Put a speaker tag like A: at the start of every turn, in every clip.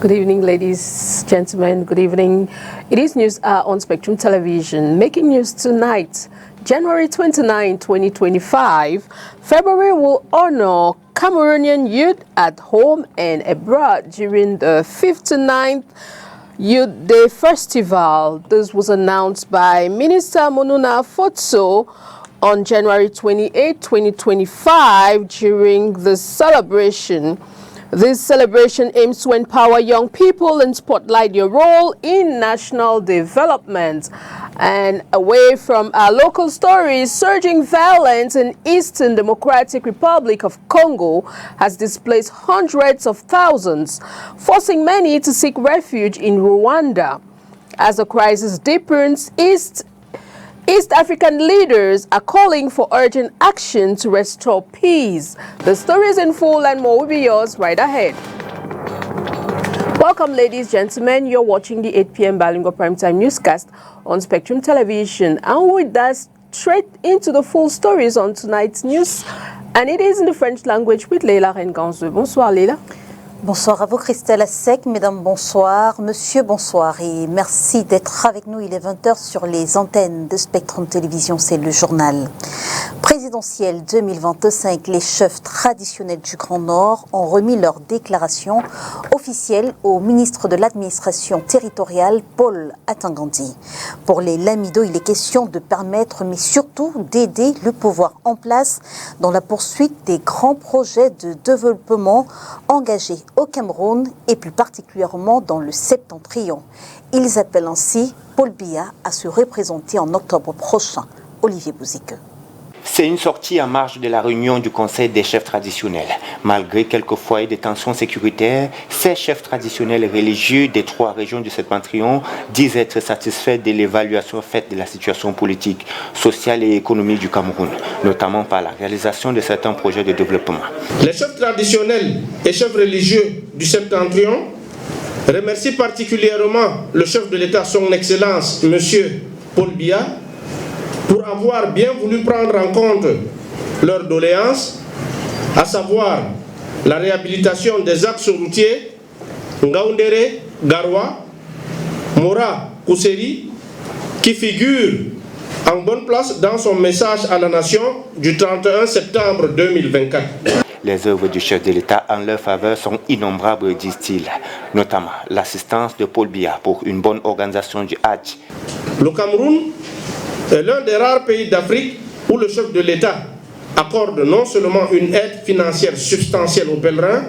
A: Good evening, ladies, gentlemen. Good evening. It is news on Spectrum Television. Making news tonight, January 29, 2025. February will honor Cameroonian youth at home and abroad during the 59th Youth Day Festival. This was announced by Minister Monuna Fotso on January 28, 2025 during the celebration. This celebration aims to empower young people and spotlight their role in national development. And away from our local stories, surging violence in Eastern Democratic Republic of Congo has displaced hundreds of thousands, forcing many to seek refuge in Rwanda. As the crisis deepens, East African leaders are calling for urgent action to restore peace. The story is in full and more will be yours right ahead. Welcome, ladies, gentlemen. You're watching the 8 p.m. Bilingue Primetime Newscast on Spectrum Television. And with that, straight into the full stories on tonight's news. And it is in the French language with Leila Renganzou. Bonsoir, Leila.
B: Bonsoir à vous, Christelle Assec. Mesdames, bonsoir. Monsieur, bonsoir. Et merci d'être avec nous. Il est 20h sur les antennes de Spectrum Télévision. C'est le journal présidentiel 2025. Les chefs traditionnels du Grand Nord ont remis leur déclaration officielle au ministre de l'administration territoriale, Paul Atangandi. Pour les Lamido, il est question de permettre, mais surtout d'aider le pouvoir en place dans la poursuite des grands projets de développement engagés au Cameroun et plus particulièrement dans le septentrion. Ils appellent ainsi Paul Biya à se représenter en octobre prochain. Olivier Bouzique.
C: C'est une sortie en marge de la réunion du Conseil des chefs traditionnels. Malgré quelques foyers de tensions sécuritaires, ces chefs traditionnels religieux des 3 régions du septentrion disent être satisfaits de l'évaluation faite de la situation politique, sociale et économique du Cameroun, notamment par la réalisation de certains projets de développement.
D: Les chefs traditionnels et chefs religieux du septentrion remercient particulièrement le chef de l'État, son Excellence, M. Paul Biya, pour avoir bien voulu prendre en compte leurs doléances, à savoir la réhabilitation des axes routiers Ngaoundéré, Garoua, Mora, Kousseri, qui figurent en bonne place dans son message à la nation du 31 septembre 2024.
C: Les œuvres du chef de l'État en leur faveur sont innombrables, disent-ils, notamment l'assistance de Paul Biya pour une bonne organisation du Hajj.
D: Le Cameroun est l'un des rares pays d'Afrique où le chef de l'État accorde non seulement une aide financière substantielle aux pèlerins,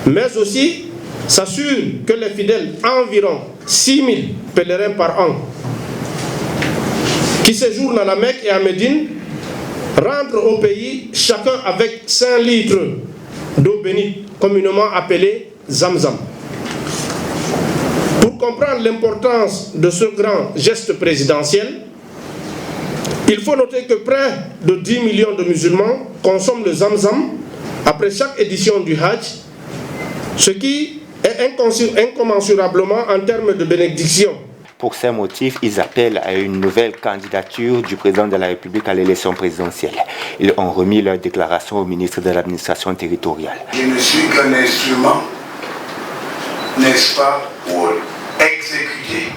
D: mais aussi s'assure que les fidèles, environ 6 000 pèlerins par an, qui séjournent à la Mecque et à Médine, rentrent au pays chacun avec 5 litres d'eau bénite, communément appelée Zamzam. Pour comprendre l'importance de ce grand geste présidentiel, il faut noter que près de 10 millions de musulmans consomment le Zamzam après chaque édition du Hajj, ce qui est incommensurablement en termes de bénédiction.
C: Pour ces motifs, ils appellent à une nouvelle candidature du président de la République à l'élection présidentielle. Ils ont remis leur déclaration au ministre de l'administration territoriale.
E: Je ne suis qu'un instrument, n'est-ce pas, pour exécuter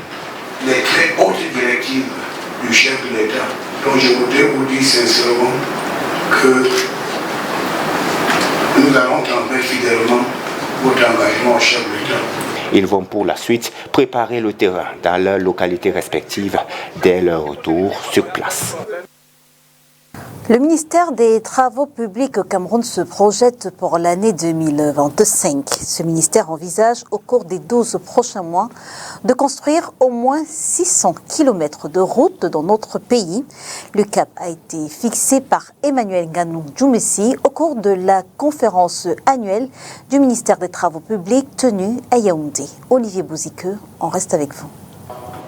E: les très hautes directives du chef de l'État. Donc je voudrais vous dire sincèrement que nous allons transmettre fidèlement votre engagement au chef de l'État.
C: Ils vont pour la suite préparer le terrain dans leurs localités respectives dès leur retour sur place.
B: Le ministère des Travaux publics au Cameroun se projette pour l'année 2025. Ce ministère envisage au cours des 12 prochains mois de construire au moins 600 km de routes dans notre pays. Le cap a été fixé par Emmanuel Nganou Djoumessi au cours de la conférence annuelle du ministère des Travaux publics tenue à Yaoundé. Olivier Bouzique, on reste avec vous.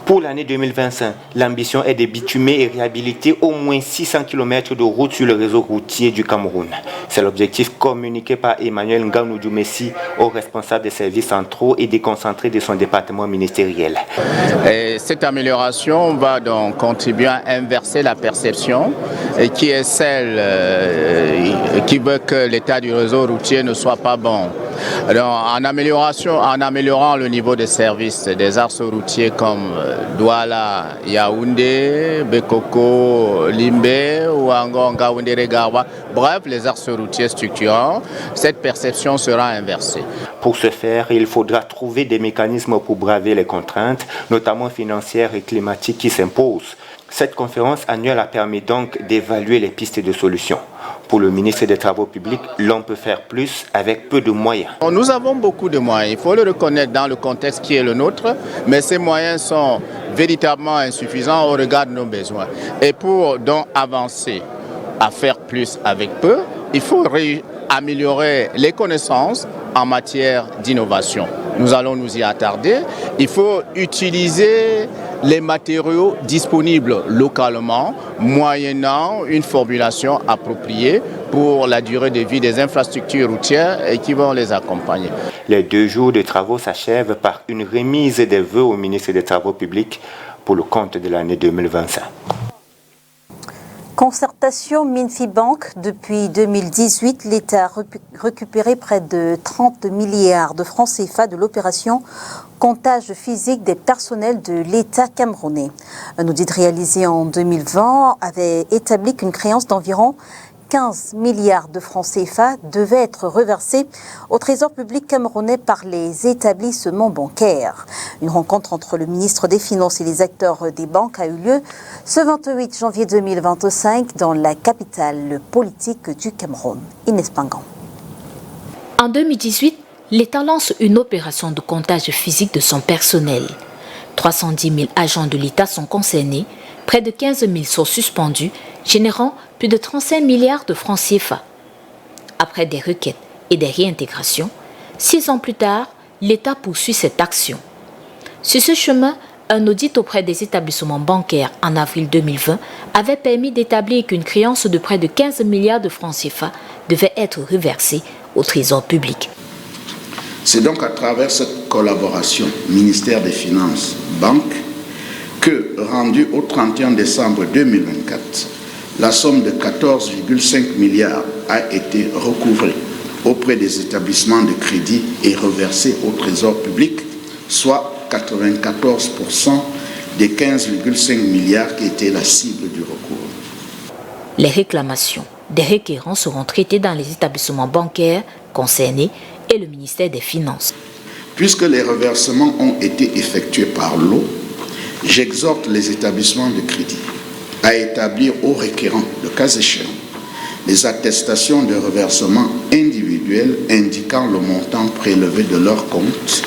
C: Pour l'année 2025, l'ambition est de bitumer et réhabiliter au moins 600 km de routes sur le réseau routier du Cameroun. C'est l'objectif communiqué par Emmanuel Nganou Djoumessi aux responsables des services centraux et déconcentrés de son département ministériel.
F: Et cette amélioration va donc contribuer à inverser la perception qui est celle qui veut que l'état du réseau routier ne soit pas bon. Alors, en améliorant le niveau de service des axes routiers comme Douala, Yaoundé, Bekoko, Limbe ou encore Ngaoundé-Regawa, bref, les axes routiers structurants, cette perception sera inversée.
C: Pour ce faire, il faudra trouver des mécanismes pour braver les contraintes, notamment financières et climatiques qui s'imposent. Cette conférence annuelle a permis donc d'évaluer les pistes de solutions. Pour le ministre des Travaux publics, l'on peut faire plus avec peu de moyens.
F: Nous avons beaucoup de moyens, il faut le reconnaître dans le contexte qui est le nôtre, mais ces moyens sont véritablement insuffisants au regard de nos besoins. Et pour donc avancer à faire plus avec peu, il faut améliorer les connaissances en matière d'innovation. Nous allons nous y attarder. Il faut utiliser les matériaux disponibles localement, moyennant une formulation appropriée pour la durée de vie des infrastructures routières et qui vont les accompagner.
C: Les 2 jours de travaux s'achèvent par une remise des vœux au ministre des Travaux publics pour le compte de l'année 2025.
B: Concertation Minfi-Banque. Depuis 2018, l'État a récupéré près de 30 milliards de francs CFA de l'opération comptage physique des personnels de l'État camerounais. Un audit réalisé en 2020 avait établi qu'une créance d'environ 15 milliards de francs CFA devait être reversée au trésor public camerounais par les établissements bancaires. Une rencontre entre le ministre des Finances et les acteurs des banques a eu lieu ce 28 janvier 2025 dans la capitale politique du Cameroun. Inès Pangan.
G: En 2018, l'État lance une opération de comptage physique de son personnel. 310 000 agents de l'État sont concernés, près de 15 000 sont suspendus, générant plus de 35 milliards de francs CFA. Après des requêtes et des réintégrations, 6 ans plus tard, l'État poursuit cette action. Sur ce chemin, un audit auprès des établissements bancaires en avril 2020 avait permis d'établir qu'une créance de près de 15 milliards de francs CFA devait être reversée au trésor public.
H: C'est donc à travers cette collaboration ministère des Finances, Banque, que, rendue au 31 décembre 2024, la somme de 14,5 milliards a été recouvrée auprès des établissements de crédit et reversée au trésor public, soit 94% des 15,5 milliards qui étaient la cible du recours.
G: Les réclamations des requérants seront traitées dans les établissements bancaires concernés et le ministère des Finances.
H: Puisque les reversements ont été effectués par lot, j'exhorte les établissements de crédit à établir aux requérants, le cas échéant, les attestations de reversement individuels indiquant le montant prélevé de leur compte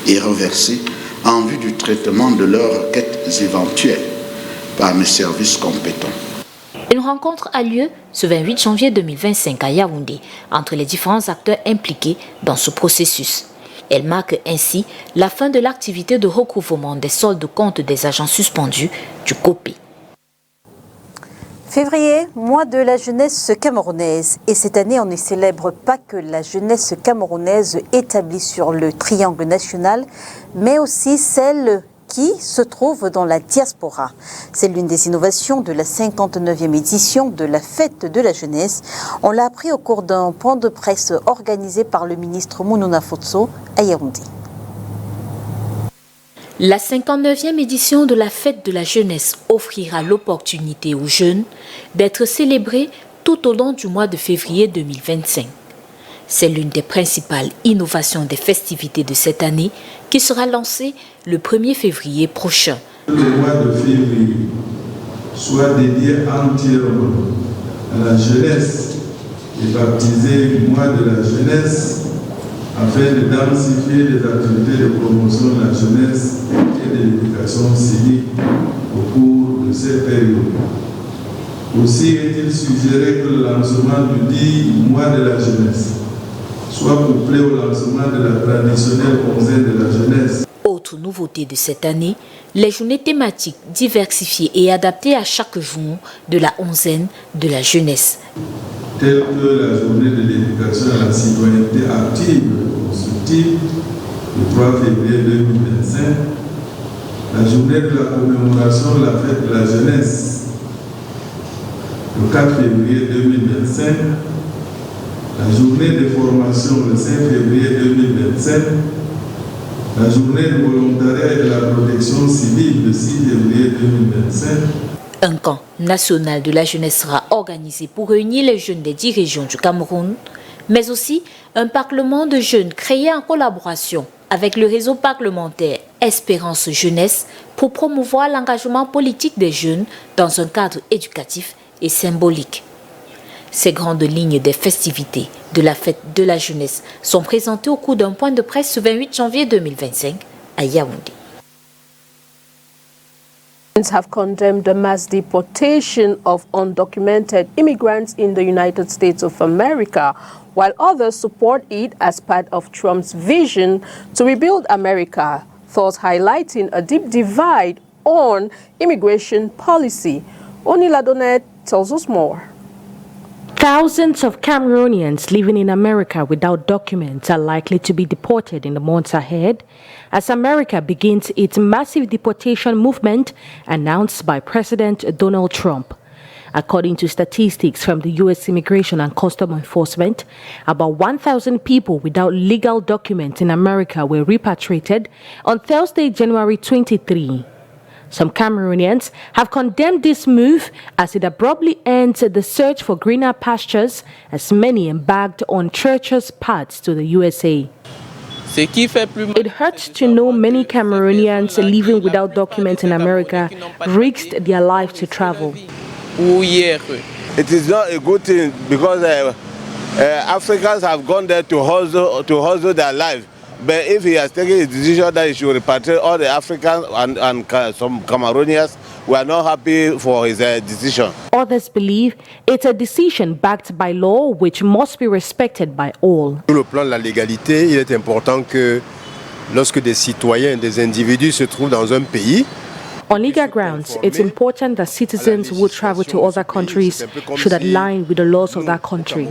H: et reversé en vue du traitement de leurs requêtes éventuelles par mes services compétents.
G: Une rencontre a lieu ce 28 janvier 2025 à Yaoundé entre les différents acteurs impliqués dans ce processus. Elle marque ainsi la fin de l'activité de recouvrement des soldes de compte des agents suspendus du COPE.
B: Février, mois de la jeunesse camerounaise. Et cette année, on ne célèbre pas que la jeunesse camerounaise établie sur le triangle national, mais aussi celle qui se trouve dans la diaspora. C'est l'une des innovations de la 59e édition de la Fête de la jeunesse. On l'a appris au cours d'un point de presse organisé par le ministre Mounouna Fotso à Yaoundé.
G: La 59e édition de la Fête de la jeunesse offrira l'opportunité aux jeunes d'être célébrés tout au long du mois de février 2025. C'est l'une des principales innovations des festivités de cette année qui sera lancée le 1er février prochain.
I: Le mois de février soit dédié entièrement à la jeunesse et baptisé mois de la jeunesse afin de densifier les activités de promotion de la jeunesse et de l'éducation civique au cours de cette période. Aussi est-il suggéré que le lancement du dit mois de la jeunesse soit couplé au lancement de la traditionnelle onzaine de la jeunesse.
G: Autre nouveauté de cette année, les journées thématiques diversifiées et adaptées à chaque jour de la onzaine de la jeunesse.
I: Telle que la journée de l'éducation à la citoyenneté active et constructive, le 3 février 2025, la journée de la commémoration de la fête de la jeunesse, le 4 février 2025, la journée de formation le 5 février 2027, la journée de volontariat et de la protection civile le 6 février 2027.
G: Un camp national de la jeunesse sera organisé pour réunir les jeunes des 10 régions du Cameroun, mais aussi un parlement de jeunes créé en collaboration avec le réseau parlementaire Espérance Jeunesse pour promouvoir l'engagement politique des jeunes dans un cadre éducatif et symbolique. Ces grandes lignes des festivités de la fête de la jeunesse sont présentées au cours d'un point de presse ce 28 janvier 2025 à Yaoundé.
A: Have condemned the mass deportation of undocumented immigrants in the United States of America, while others support it as part of Trump's vision to rebuild America, thus highlighting a deep divide on immigration policy. Onila Donet tells us more.
J: Thousands of Cameroonians living in America without documents are likely to be deported in the months ahead as America begins its massive deportation movement announced by President Donald Trump. According to statistics from the U.S. Immigration and Customs Enforcement, about 1,000 people without legal documents in America were repatriated on Thursday, January 23. Some Cameroonians have condemned this move as it abruptly ends the search for greener pastures as many embarked on treacherous paths to the USA. It hurts to know many Cameroonians living without documents in America risked their life to travel.
K: It is not a good thing because Africans have gone there to hustle their life. But if he has taken a decision that he should repatriate all the Africans and some Cameroonians, we are not happy for his decision.
J: Others believe it's a decision backed by law which must be respected by all.
L: Sur le plan de la légalité, il est important que lorsque des citoyens, des individus se trouvent dans un pays,
J: on legal grounds, it's important that citizens who travel to other countries should align with the laws of that country.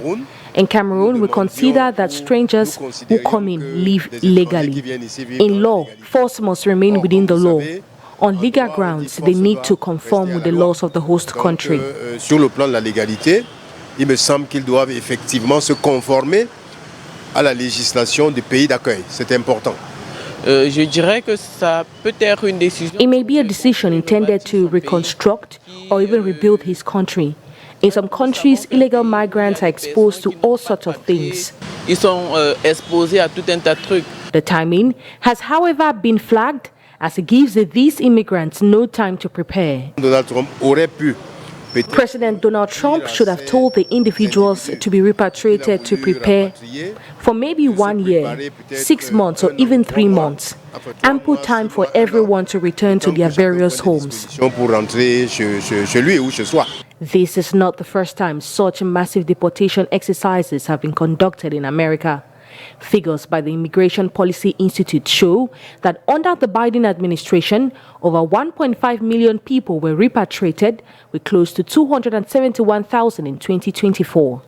J: In Cameroon, we consider that strangers who come in live legally. In law, force must remain within the law. On legal grounds, they need to conform with the laws of the host country.
L: Sur le plan de la légalité, il me semble qu'ils doivent effectivement se conformer à la législation du pays d'accueil. C'est important.
M: Je dirais que ça peut être une décision.
J: It may be a decision intended to reconstruct or even rebuild his country. In some countries, illegal migrants are exposed to all sorts of things.
M: Ils sont exposés à tout un tas de trucs.
J: The timing has, however, been flagged as it gives these immigrants no time to prepare.
L: Donald Trump aurait pu.
J: President Donald Trump should have told the individuals to be repatriated to prepare for maybe 1 year, 6 months, or even 3 months. Ample time for everyone to return to their various homes. This is not the first time such massive deportation exercises have been conducted in America. Figures by the Immigration Policy Institute show that under the Biden administration, over 1.5 million people were repatriated, with close to 271,000 in 2024.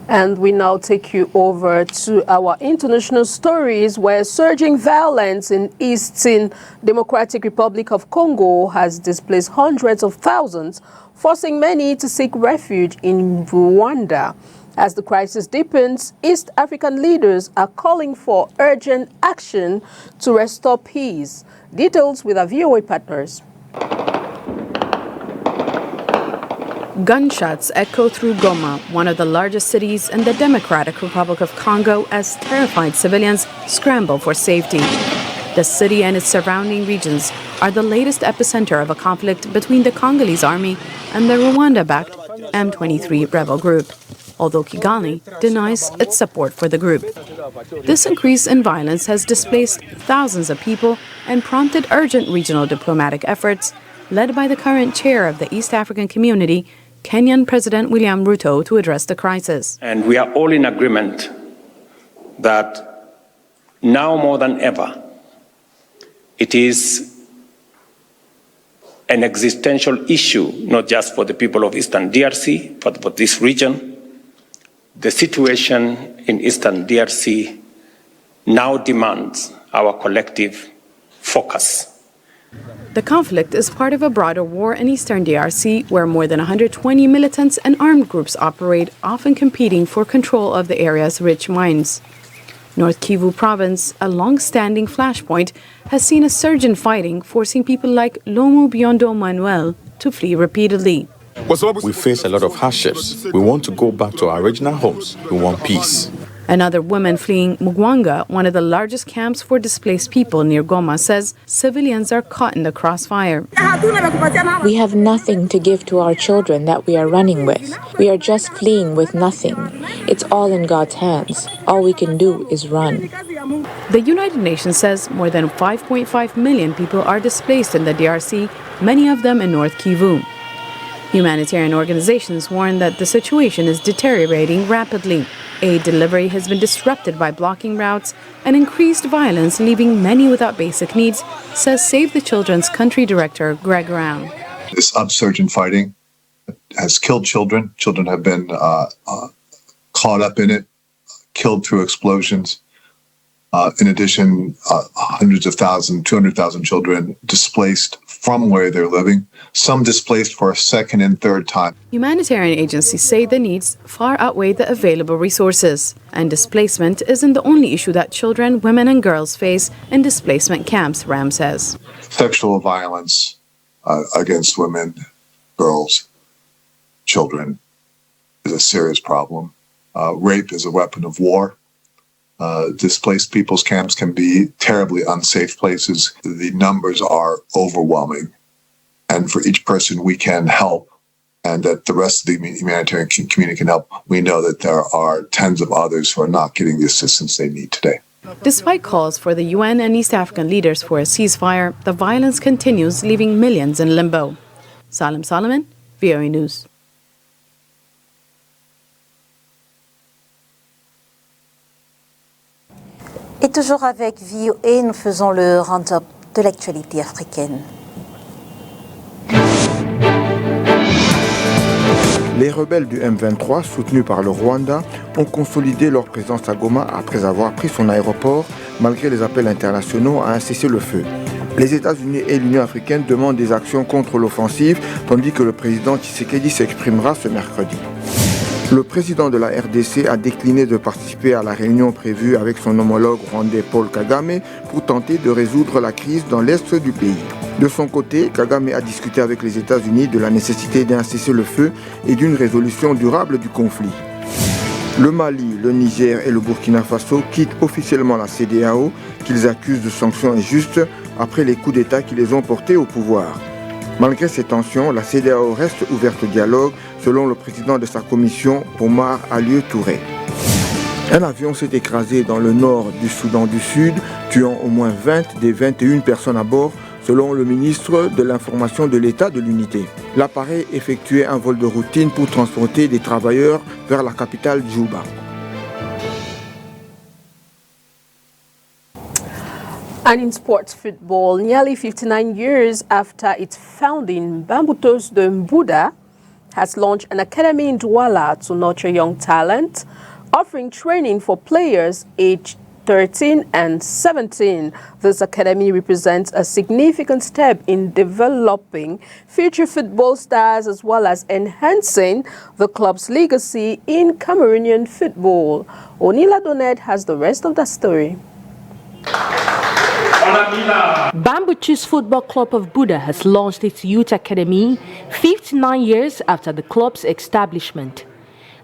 A: And we now take you over to our international stories, where surging violence in Eastern Democratic Republic of Congo has displaced hundreds of thousands, forcing many to seek refuge in Rwanda. As the crisis deepens, East African leaders are calling for urgent action to restore peace. Details with our VOA partners.
N: Gunshots echo through Goma, one of the largest cities in the Democratic Republic of Congo, as terrified civilians scramble for safety. The city and its surrounding regions are the latest epicenter of a conflict between the Congolese army and the Rwanda-backed M23 rebel group, although Kigali denies its support for the group. This increase in violence has displaced thousands of people and prompted urgent regional diplomatic efforts led by the current chair of the East African Community, Kenyan President William Ruto, to address the crisis.
O: And we are all in agreement that now more than ever, it is an existential issue, not just for the people of Eastern DRC, but for this region. The situation in Eastern DRC now demands our collective focus
N: The conflict is part of a broader war in eastern DRC, where more than 120 militants and armed groups operate, often competing for control of the area's rich mines. North Kivu province, a long-standing flashpoint, has seen a surge in fighting, forcing people like Lomu Biondo Manuel to flee repeatedly.
P: We face a lot of hardships. We want to go back to our original homes. We want peace.
N: Another woman fleeing Mugwanga, one of the largest camps for displaced people near Goma, says civilians are caught in the crossfire.
Q: We have nothing to give to our children that we are running with. We are just fleeing with nothing. It's all in God's hands. All we can do is run.
N: The United Nations says more than 5.5 million people are displaced in the DRC, many of them in North Kivu. Humanitarian organizations warn that the situation is deteriorating rapidly. Aid delivery has been disrupted by blocking routes and increased violence, leaving many without basic needs, says Save the Children's country director Greg Brown.
R: This upsurge in fighting has killed children. Children have been caught up in it, killed through explosions. In addition, hundreds of thousands, 200,000 children displaced from where they're living, some displaced for a second and third time.
N: Humanitarian agencies say the needs far outweigh the available resources, and displacement isn't the only issue that children, women and girls face in displacement camps, Ram says.
R: Sexual violence against women, girls, children is a serious problem. Rape is a weapon of war. Displaced people's camps can be terribly unsafe places. The numbers are overwhelming. And for each person we can help, and that the rest of the humanitarian community can help, we know that there are tens of others who are not getting the assistance they need today.
N: Despite calls for the UN and East African leaders for a ceasefire, the violence continues, leaving millions in limbo. Salim Solomon, VOA News.
B: Et toujours avec VOA, nous faisons le round-up de l'actualité africaine.
S: Les rebelles du M23, soutenus par le Rwanda, ont consolidé leur présence à Goma après avoir pris son aéroport, malgré les appels internationaux à un cessez-le-feu. Les États-Unis et l'Union africaine demandent des actions contre l'offensive, tandis que le président Tshisekedi s'exprimera ce mercredi. Le président de la RDC a décliné de participer à la réunion prévue avec son homologue rwandais Paul Kagame pour tenter de résoudre la crise dans l'est du pays. De son côté, Kagame a discuté avec les États-Unis de la nécessité d'un cessez-le-feu et d'une résolution durable du conflit. Le Mali, le Niger et le Burkina Faso quittent officiellement la CEDEAO, qu'ils accusent de sanctions injustes après les coups d'État qui les ont portés au pouvoir. Malgré ces tensions, la CEDEAO reste ouverte au dialogue, selon le président de sa commission, Omar Alieu Touré. Un avion s'est écrasé dans le nord du Soudan du Sud, tuant au moins 20 des 21 personnes à bord, selon le ministre de l'Information de l'État de l'Unité. L'appareil effectuait un vol de routine pour transporter des travailleurs vers la capitale Djouba.
A: And in sports football, nearly 59 years after its founding, Bambutos de Mbuda has launched an academy in Douala to nurture young talent, offering training for players aged 13 and 17. This academy represents a significant step in developing future football stars as well as enhancing the club's legacy in Cameroonian football. Onila Donet has the rest of the story.
J: Bambutus Football Club of Buda has launched its youth academy 59 years after the club's establishment.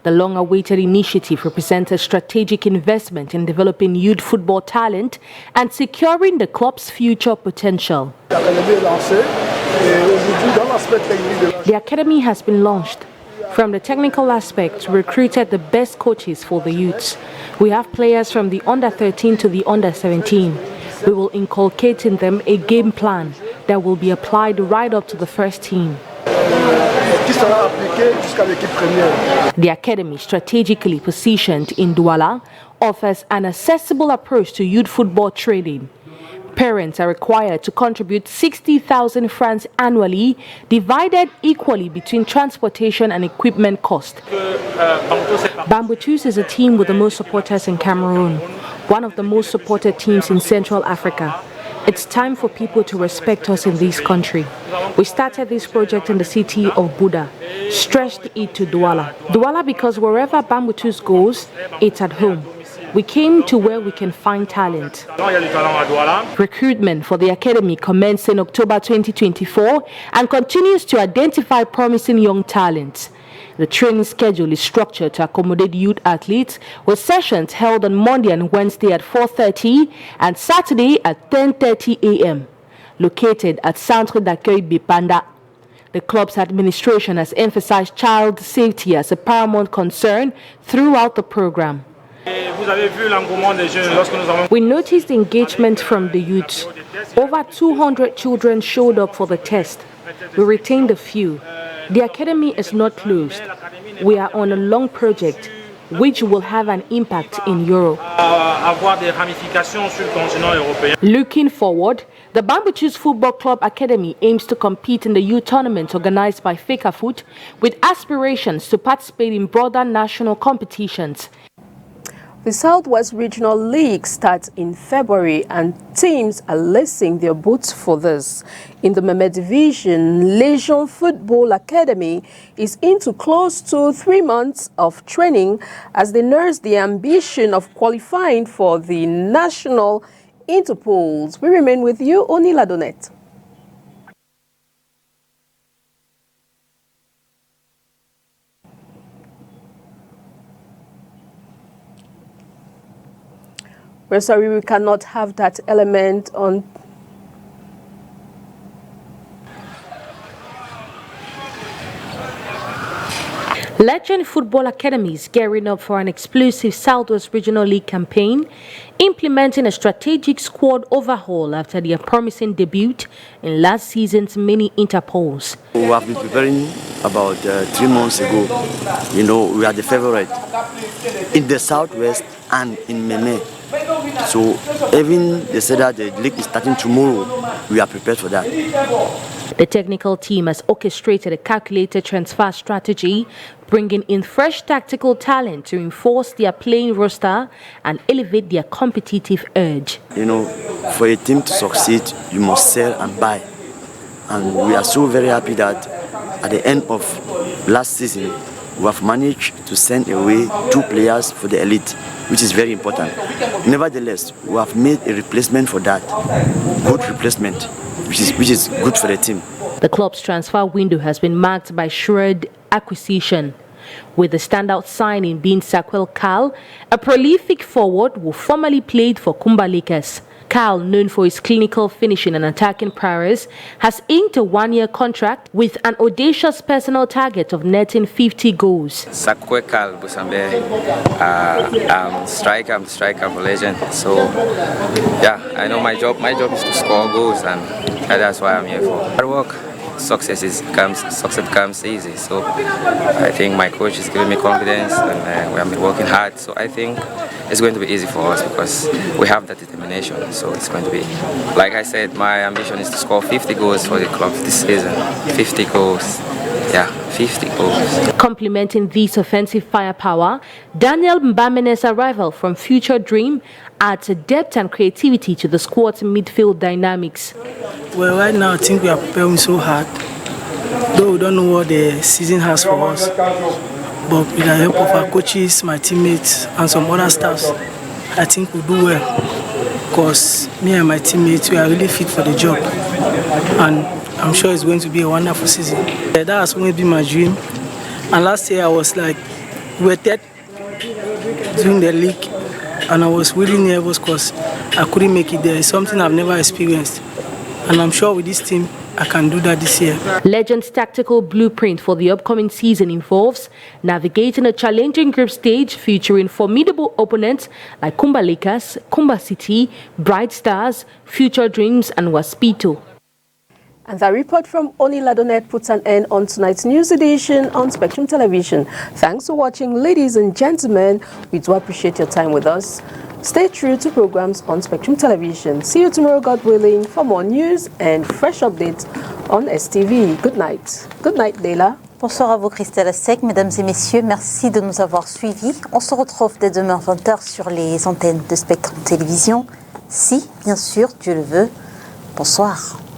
J: The long-awaited initiative represents a strategic investment in developing youth football talent and securing the club's future potential. The academy has been launched. From the technical aspect, we recruited the best coaches for the youths. We have players from the under-13 to the under-17. We will inculcate in them a game plan that will be applied right up to the first team. The academy, strategically positioned in Douala, offers an accessible approach to youth football training. Parents are required to contribute 60,000 francs annually, divided equally between transportation and equipment cost. Bambutus is a team with the most supporters in Cameroon, one of the most supported teams in Central Africa. It's time for people to respect us in this country. We started this project in the city of Buda, stretched it to Douala. Douala because wherever Bambutus goes, it's at home. We came to where we can find talent. Recruitment for the academy commenced in October 2024 and continues to identify promising young talents. The training schedule is structured to accommodate youth athletes with sessions held on Monday and Wednesday at 4:30 and Saturday at 10:30 a.m. Located at Centre d'Accueil Bipanda. The club's administration has emphasized child safety as a paramount concern throughout the program. We noticed engagement from the youth. Over 200 children showed up for the test. We retained a few. The academy is not closed. We are on a long project which will have an impact in Europe. Looking forward, the Bambutus Football Club Academy aims to compete in the youth tournament organized by FECAFOOT with aspirations to participate in broader national competitions.
A: The Southwest Regional League starts in February and teams are lacing their boots for this. In the Meme Division, Legion Football Academy is into close to 3 months of training as they nurse the ambition of qualifying for the national interpools. We remain with you, Oni Ladonette. We're sorry we cannot have that element on.
J: Legend Football Academy is gearing up for an explosive Southwest Regional League campaign, implementing a strategic squad overhaul after their promising debut in last season's mini interpolls.
T: We have been preparing about 3 months ago. You know, we are the favorite in the Southwest and in Meme. So even they said that the league is starting tomorrow, we are prepared for that.
J: The technical team has orchestrated a calculated transfer strategy, bringing in fresh tactical talent to reinforce their playing roster and elevate their competitive edge.
T: You know, for a team to succeed, you must sell and buy. And we are so very happy that at the end of last season, we have managed to send away 2 players for the elite, which is very important. Nevertheless, we have made a replacement for that, good replacement, which is good for the team.
J: The club's transfer window has been marked by shrewd acquisition, with the standout signing being Samuel Carl, a prolific forward who formerly played for Kumba Lakers. Carl, known for his clinical finishing and attacking prowess, has inked a 1-year contract with an audacious personal target of netting 50 goals.
U: Sakwe Carl Busambe, I'm the striker for Legend. So, yeah, I know my job. My job is to score goals, and that's why I'm here for. Hard work. Success comes easy. So I think my coach is giving me confidence, and we have been working hard. So I think it's going to be easy for us because we have that determination. So it's going to be, like I said, my ambition is to score 50 goals for the club this season. 50 goals. Yeah, 50 goals.
J: Complementing this offensive firepower, Daniel Mbamene's arrival from Future Dream adds depth and creativity to the squad's midfield dynamics.
V: Well, right now I think we are preparing so hard, though we don't know what the season has for us. But with the help of our coaches, my teammates, and some other staffs, I think we'll do well. Because me and my teammates, we are really fit for the job. And I'm sure it's going to be a wonderful season. That has always been my dream. And last year I was like, we were third during the league. And I was really nervous because I couldn't make it there. It's something I've never experienced. And I'm sure with this team, I can do that this year.
J: Legend's tactical blueprint for the upcoming season involves navigating a challenging group stage featuring formidable opponents like Kumba Lakers, Kumba City, Bright Stars, Future Dreams and Waspito.
A: And that report from Oni Ladonette puts an end on tonight's news edition on Spectrum Television. Thanks for watching, ladies and gentlemen. We do appreciate your time with us. Stay true to programs on Spectrum Television. See you tomorrow, God willing, for more news and fresh updates on STV. Good night. Good night, Leila.
B: Bonsoir à vous, Christelle Assec. Mesdames et messieurs, merci de nous avoir suivis. On se retrouve dès demain 20h sur les antennes de Spectrum Télévision. Si, bien sûr, Dieu le veut, Bonsoir.